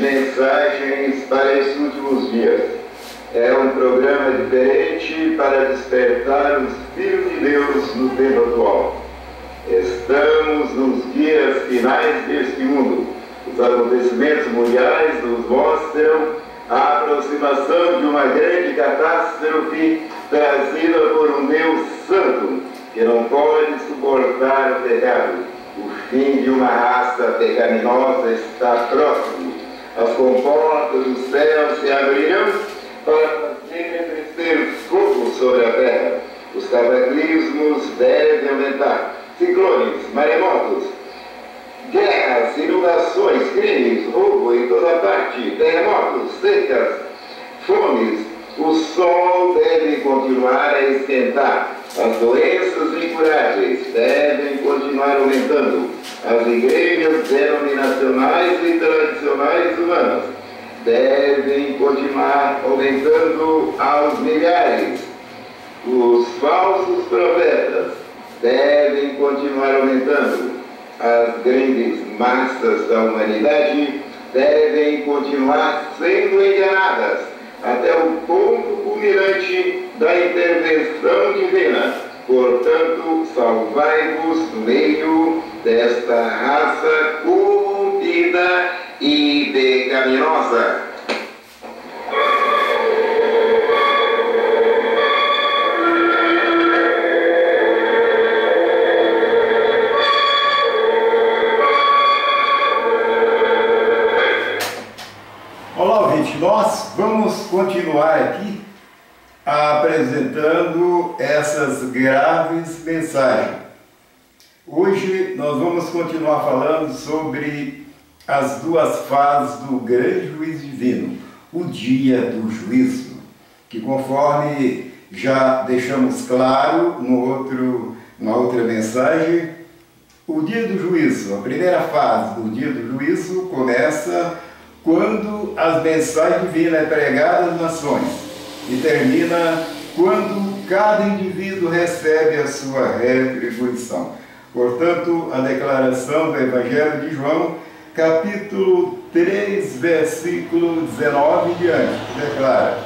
Mensagens para esses últimos dias. É um programa diferente para despertar os filhos de Deus no tempo atual. Estamos nos dias finais deste mundo. Os acontecimentos mundiais nos mostram a aproximação de uma grande catástrofe trazida por um Deus santo, que não pode suportar o pecado. O fim de uma raça pecaminosa está próximo. As comportas do céu se abrirão para fazer crescer fogo sobre a terra. Os cataclismos devem aumentar. Ciclones, maremotos, guerras, inundações, crimes, roubo em toda parte, terremotos, secas, fomes. O sol deve continuar a esquentar. As doenças incuráveis devem continuar aumentando. As igrejas denominacionais e tradicionais humanas devem continuar aumentando aos milhares. Os falsos profetas devem continuar aumentando. As grandes massas da humanidade devem continuar sendo enganadas até o ponto culminante da intervenção divina. Portanto, salvai-vos no meio desta raça corrompida e pecaminosa. Olá, ouvinte, nós vamos continuar aqui apresentando essas graves mensagens. Hoje nós vamos continuar falando sobre as duas fases do grande juízo divino, o dia do juízo, que conforme já deixamos claro na outra mensagem, o dia do juízo, a primeira fase do dia do juízo começa quando as mensagens divinas é pregada às nações e termina quando cada indivíduo recebe a sua retribuição. Portanto, a declaração do Evangelho de João, capítulo 3, versículo 19 em diante, declara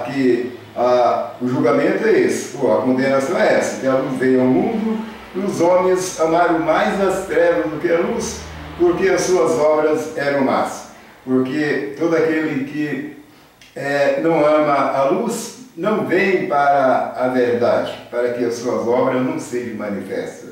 que o julgamento é esse, a condenação é essa, que a luz veio ao mundo e os homens amaram mais as trevas do que a luz, porque as suas obras eram más. Porque todo aquele que não ama a luz não vem para a verdade, para que as suas obras não sejam manifestas.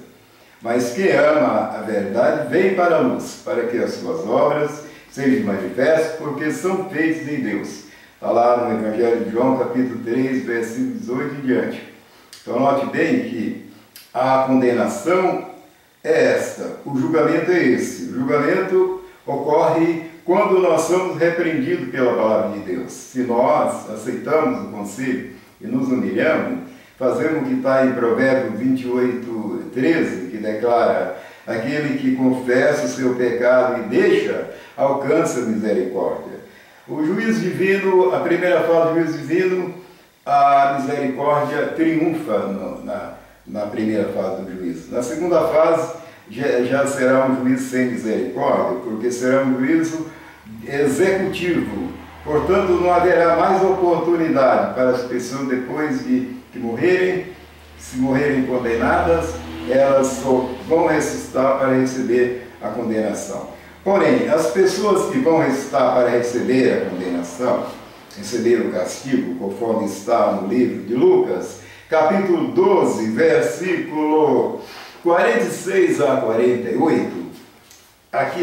Mas quem ama a verdade vem para a luz, para que as suas obras sejam manifestas, porque são feitas em Deus. Está lá no Evangelho de João, capítulo 3, versículo 18 em diante. Então note bem que a condenação é esta, o julgamento é esse. O julgamento ocorre quando nós somos repreendidos pela palavra de Deus. Se nós aceitamos o conselho e nos humilhamos, fazemos o que está em Provérbios 28, 13, que declara: aquele que confessa o seu pecado e deixa, alcança misericórdia. O juízo divino, a primeira fase do juízo divino, a misericórdia triunfa na primeira fase do juízo. Na segunda fase, já será um juízo sem misericórdia, porque será um juízo executivo. Portanto, não haverá mais oportunidade para as pessoas, depois de morrerem, se morrerem condenadas, elas só vão ressuscitar para receber a condenação. Porém, as pessoas que vão ressuscitar para receber a condenação, receber o castigo, conforme está no livro de Lucas, capítulo 12, versículo 46 a 48,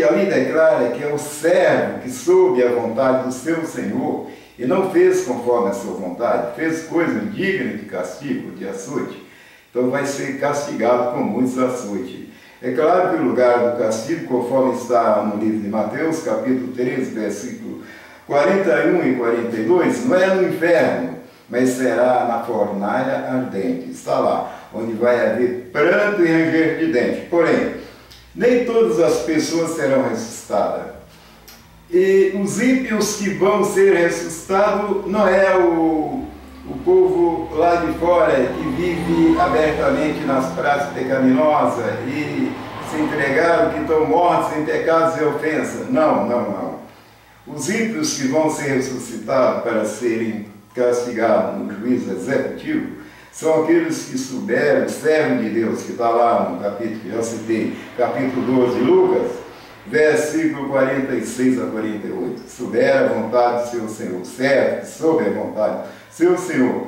ali declara que é o servo que soube a vontade do seu Senhor e não fez conforme a sua vontade, fez coisa digna de castigo, de açoite, então vai ser castigado com muitos açoites. É claro que o lugar do castigo, conforme está no livro de Mateus, capítulo 13, versículo 41 e 42, não é no inferno, mas será na fornalha ardente. Está lá, onde vai haver pranto e ranger de dente. Porém, nem todas as pessoas serão ressuscitadas. E os ímpios que vão ser ressuscitados não é o povo lá de fora que vive abertamente nas praças pecaminosas e se entregaram, que estão mortos em pecados e ofensas. Não. Os ímpios que vão ser ressuscitados para serem castigados no juízo executivo são aqueles que souberam, o servo de Deus, que está lá no capítulo que já citei, capítulo 12 de Lucas, versículo 46 a 48. Souberam a vontade do seu Senhor, o servo que soube a vontade do seu Senhor,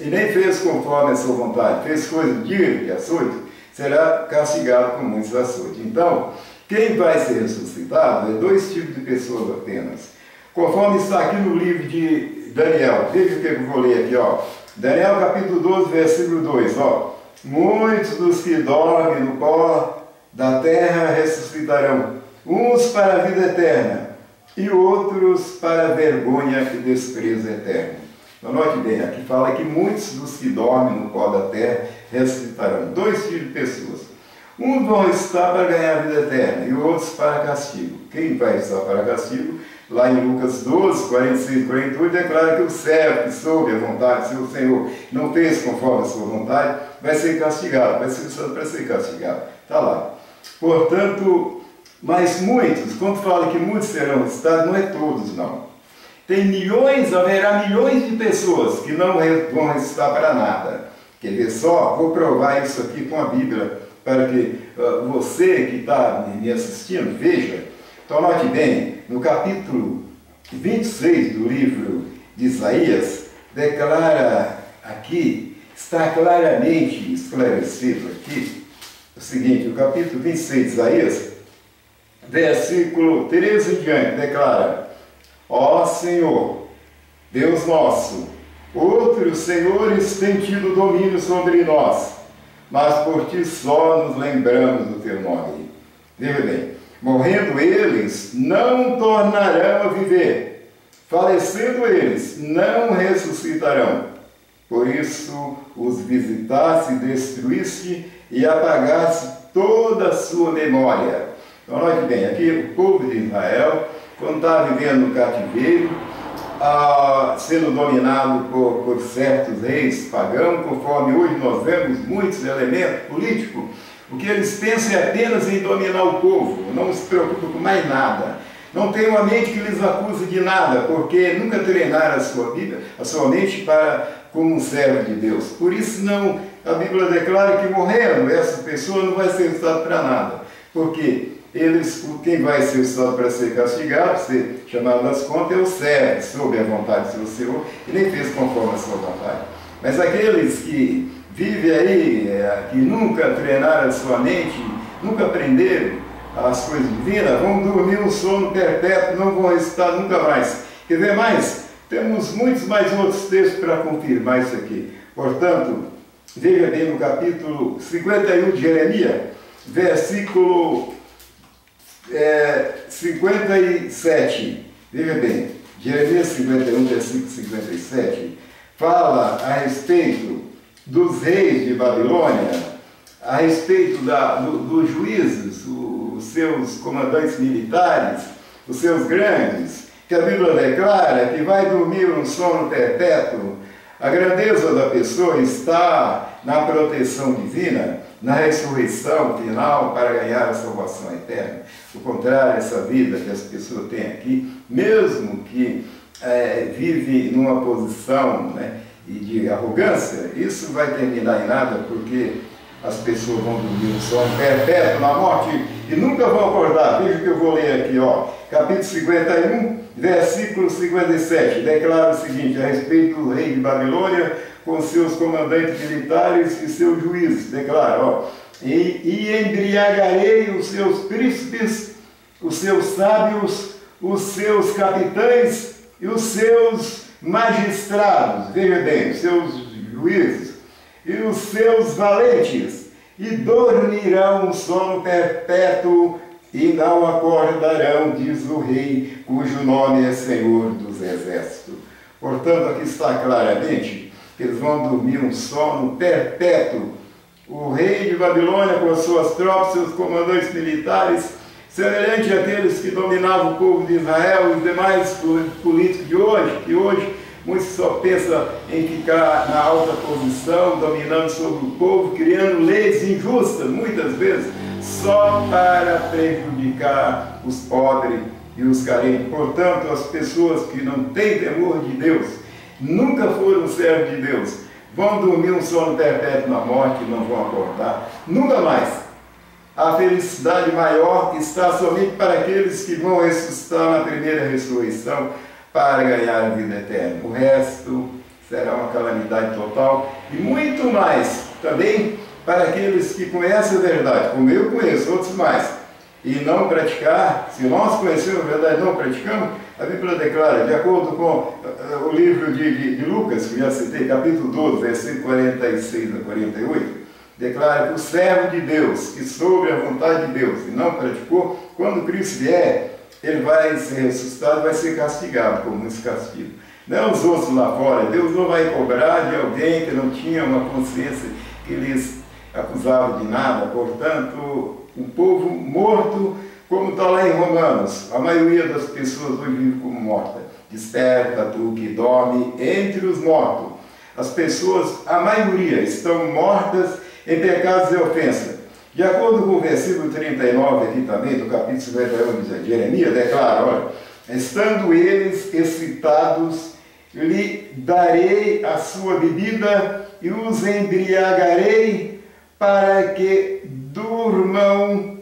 e nem fez conforme a sua vontade, fez coisa digna de açoite, será castigado com muitos açoites. Então, quem vai ser ressuscitado é dois tipos de pessoas apenas. Conforme está aqui no livro de Daniel, veja o que eu vou ler aqui, ó. Daniel capítulo 12, versículo 2, ó. Muitos dos que dormem no pó da terra ressuscitarão, uns para a vida eterna e outros para a vergonha e desprezo eterno. Então, note bem, aqui fala que muitos dos que dormem no pó da terra ressuscitarão. Dois tipos de pessoas. Uns vão estar para ganhar a vida eterna e outros para castigo. Quem vai estar para castigo? Lá em Lucas 12, 46 e 48, declara que o servo que soube a vontade do seu Senhor, não fez conforme a sua vontade, vai ser castigado, vai ser usado para ser castigado. Está lá. Portanto, mas muitos, quando fala que muitos serão ressuscitados, não é todos, não. Tem milhões, haverá milhões de pessoas que não vão ressuscitar para nada. Quer ver só? Vou provar isso aqui com a Bíblia, para que você que está me assistindo, veja. Então, note bem, no capítulo 26 do livro de Isaías, declara aqui, está claramente esclarecido aqui, o seguinte, o capítulo 26 de Isaías, versículo 13 em diante, declara: ó Senhor, Deus nosso, outros senhores têm tido domínio sobre nós, mas por ti só nos lembramos do teu nome. Veja bem, morrendo eles, não tornarão a viver, falecendo eles, não ressuscitarão. Por isso os visitaste, destruíste e apagaste toda a sua memória. Então, note bem, aqui o povo de Israel, quando está vivendo no cativeiro, sendo dominado por certos reis pagãos, conforme hoje nós vemos muitos elementos políticos, o que eles pensam é apenas em dominar o povo, não se preocupam com mais nada. Não tem uma mente que lhes acuse de nada, porque nunca treinaram a sua mente como um servo de Deus. Por isso não, a Bíblia declara que morrendo, essa pessoa não vai ser usada para nada. Porque quem vai ser usado para ser castigado, ser chamado das contas, é o servo, sob a vontade do seu Senhor, e nem fez conforme a sua vontade. Mas aqueles que vivem aí, que nunca treinaram a sua mente, nunca aprenderam as coisas divinas, vão dormir um sono perpétuo, não vão ressuscitar nunca mais. Quer ver mais? Temos muitos mais outros textos para confirmar isso aqui. Portanto, veja bem no capítulo 51 de Jeremias, versículo 57. Veja bem, Jeremias 51, versículo 57, fala a respeito dos reis de Babilônia, a respeito dos juízes, os seus comandantes militares, os seus grandes, que a Bíblia declara que vai dormir um sono perpétuo. A grandeza da pessoa está na proteção divina, na ressurreição final para ganhar a salvação eterna. Ao contrário, essa vida que as pessoas têm aqui, mesmo que vive numa posição, né, de arrogância, isso vai terminar em nada, porque as pessoas vão dormir um sono perpétuo na morte e nunca vão acordar. Veja o que eu vou ler aqui, ó. Capítulo 51, versículo 57, declara o seguinte, a respeito do rei de Babilônia, com seus comandantes militares e seus juízes, declara, ó, e embriagarei os seus príncipes, os seus sábios, os seus capitães e os seus magistrados, veja bem, os seus juízes e os seus valentes, e dormirão um sono perpétuo e não acordarão, diz o rei, cujo nome é Senhor dos Exércitos. Portanto, aqui está claramente que eles vão dormir um sono perpétuo. O rei de Babilônia, com as suas tropas, seus comandantes militares, semelhante àqueles que dominavam o povo de Israel e os demais políticos de hoje, que hoje muitos só pensam em ficar na alta posição, dominando sobre o povo, criando leis injustas, muitas vezes, só para prejudicar os pobres e os carentes. Portanto, as pessoas que não têm temor de Deus, nunca foram servos de Deus, vão dormir um sono perpétuo na morte e não vão acordar nunca mais. A felicidade maior está somente para aqueles que vão ressuscitar na primeira ressurreição para ganhar a vida eterna. O resto será uma calamidade total e muito mais também para aqueles que conhecem a verdade, como eu conheço, outros mais, e não praticar. Se nós conhecemos a verdade e não praticamos, a Bíblia declara, de acordo com o livro de Lucas, que já citei, capítulo 12, versículo 46 a 48, declara que o servo de Deus, que soube a vontade de Deus e não praticou, quando Cristo vier, ele vai ser ressuscitado, vai ser castigado, como esse castigo. Não os outros lá fora. Deus não vai cobrar de alguém que não tinha uma consciência que lhes acusava de nada. Portanto, um povo morto, como está lá em Romanos, a maioria das pessoas hoje vive como morta. Desperta tu que dorme entre os mortos. As pessoas, a maioria, estão mortas em pecados e ofensas. De acordo com o versículo 39 aqui também, do capítulo 51 de Jeremias, declara, olha, estando eles excitados, lhe darei a sua bebida e os embriagarei para que durmam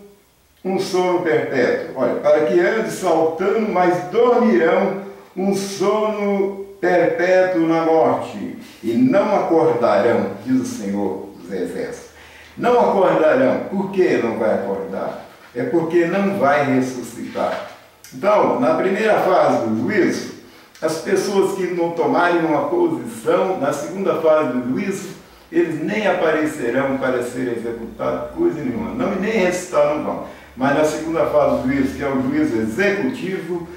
um sono perpétuo. Olha, para que andem saltando, mas dormirão um sono perpétuo na morte e não acordarão, diz o Senhor dos Exércitos. Não acordarão. Por que não vai acordar? É porque não vai ressuscitar. Então, na primeira fase do juízo, as pessoas que não tomarem uma posição, na segunda fase do juízo, eles nem aparecerão para ser executados, coisa nenhuma. Não, nem ressuscitar não vão. Mas na segunda fase do juízo, que é o juízo executivo,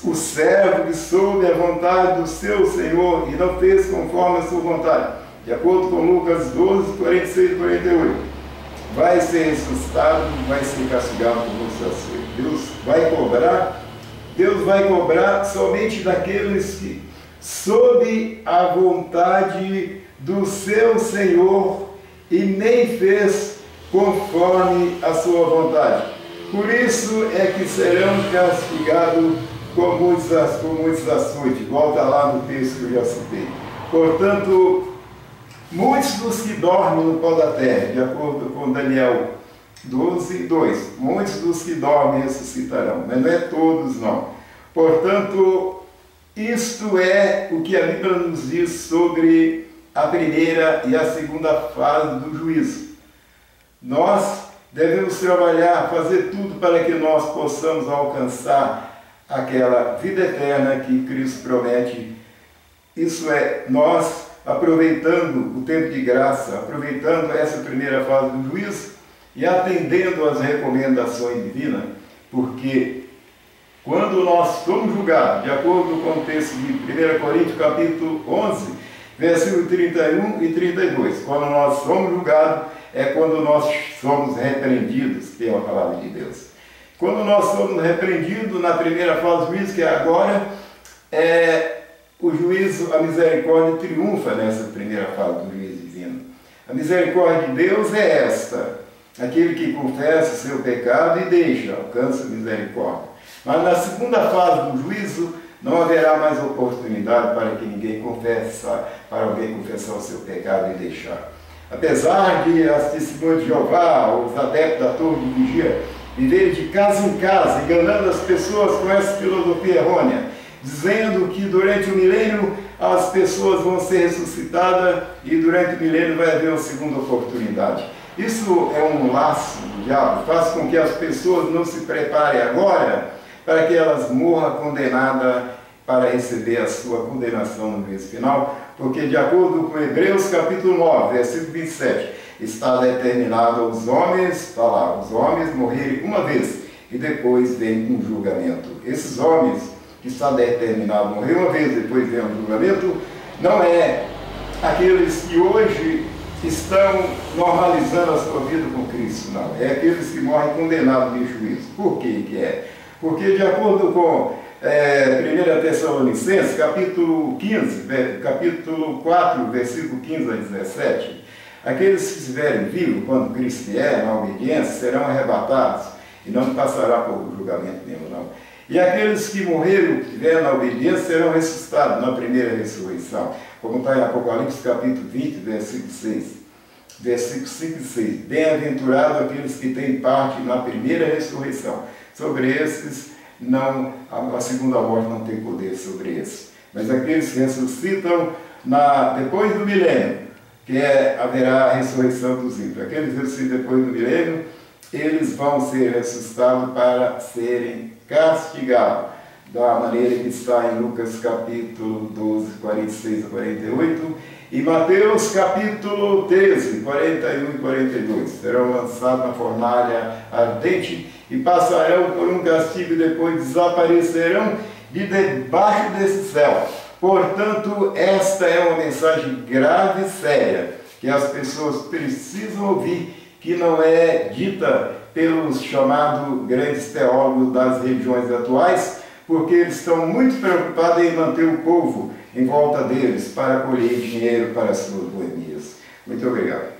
o servo que soube a vontade do seu Senhor e não fez conforme a sua vontade, de acordo com Lucas 12, 46 e 48, vai ser ressuscitado, vai ser castigado por você. Deus vai cobrar somente daqueles que, sob a vontade do seu Senhor, e nem fez conforme a sua vontade. Por isso é que serão castigados com muitos açoites. Volta lá no texto que eu já citei. Portanto, muitos dos que dormem no pó da terra, de acordo com Daniel 12, 2, muitos dos que dormem ressuscitarão, mas não é todos não. Portanto, isto é o que a Bíblia nos diz sobre a primeira e a segunda fase do juízo. Nós devemos trabalhar, fazer tudo para que nós possamos alcançar aquela vida eterna que Cristo promete. Isso é, nós aproveitando o tempo de graça, aproveitando essa primeira fase do juízo e atendendo às recomendações divinas, porque quando nós somos julgados, de acordo com o texto de 1 Coríntios capítulo 11, versículo 31 e 32, quando nós somos julgados, é quando nós somos repreendidos, que é a palavra de Deus. Quando nós somos repreendidos na primeira fase do juízo, que é agora, o juízo, a misericórdia triunfa nessa primeira fase do juízo divino. A misericórdia de Deus é esta: aquele que confessa o seu pecado e deixa, alcança a misericórdia. Mas na segunda fase do juízo, não haverá mais oportunidade para que ninguém confesse, para alguém confessar o seu pecado e deixar. Apesar de as testemunhas de Jeová, os adeptos da torre de vigia, viverem de casa em casa, enganando as pessoas com essa filosofia errônea, dizendo que durante o milênio as pessoas vão ser ressuscitadas e durante o milênio vai haver uma segunda oportunidade. Isso é um laço do diabo, faz com que as pessoas não se preparem agora para que elas morram condenadas para receber a sua condenação no juízo final, porque de acordo com Hebreus capítulo 9, versículo 27, está determinado aos homens, os homens morrerem uma vez e depois vem um julgamento. Esses homens que está determinado a morrer uma vez, depois vem um julgamento, não é aqueles que hoje estão normalizando a sua vida com Cristo, não. É aqueles que morrem condenados de juízo. Por que é? Porque de acordo com 1 Tessalonicenses, capítulo 15, capítulo 4, versículo 15 a 17, aqueles que estiverem vivos quando Cristo vier, na obediência, serão arrebatados e não passará por julgamento nenhum, não. E aqueles que morreram, que tiveram na obediência, serão ressuscitados na primeira ressurreição. Como está em Apocalipse capítulo 20, versículo 6. Versículos 5 e 6. Bem-aventurados aqueles que têm parte na primeira ressurreição. Sobre esses, não, a segunda morte não tem poder sobre esses. Mas aqueles que ressuscitam depois do milênio, que haverá a ressurreição dos ímpios. Aqueles que ressuscitam depois do milênio, eles vão ser ressuscitados para serem castigados, da maneira que está em Lucas capítulo 12, 46 a 48, e Mateus capítulo 13, 41 e 42. Serão lançados na fornalha ardente e passarão por um castigo e depois desaparecerão de debaixo desse céu. Portanto, esta é uma mensagem grave e séria, que as pessoas precisam ouvir, que não é dita pelos chamados grandes teólogos das religiões atuais, porque eles estão muito preocupados em manter o povo em volta deles para colher dinheiro para as suas boemias. Muito obrigado.